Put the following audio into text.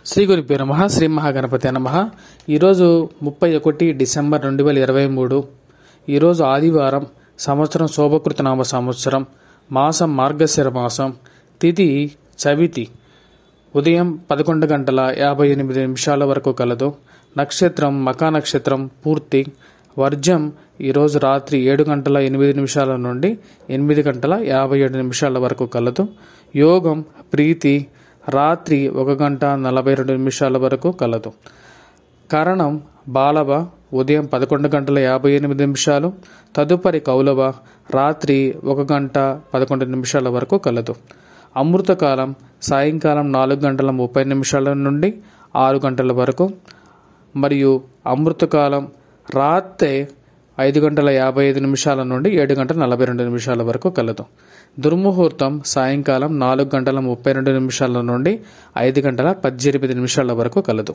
శ్రీ గురుభ్యో నమః. శ్రీ మహాగణపతి నమః. ఈరోజు 31 డిసెంబర్ 2023. ఈరోజు ఆదివారం. సంవత్సరం శోభకృత నామ సంవత్సరం. మాసం మార్గశిర మాసం. తిథి చవితి. ఉదయం 11:58 వరకు కలదు. నక్షత్రం మకా నక్షత్రం పూర్తి. వర్జం ఈరోజు రాత్రి 7:08 నుండి 8:57 వరకు కలదు. యోగం ప్రీతి రాత్రి 1:42 వరకు కలదు. కరణం బాలవ ఉదయం 11:58. తదుపరి కౌలవ రాత్రి 1:11 వరకు కలదు. అమృతకాలం సాయంకాలం 4:30 నుండి 6 గంటల వరకు మరియు అమృతకాలం రాత్రి 5:55 నుండి 7:42 వరకు కలదు. దుర్ముహూర్తం సాయంకాలం 4:32 నుండి 5:18 వరకు కలదు.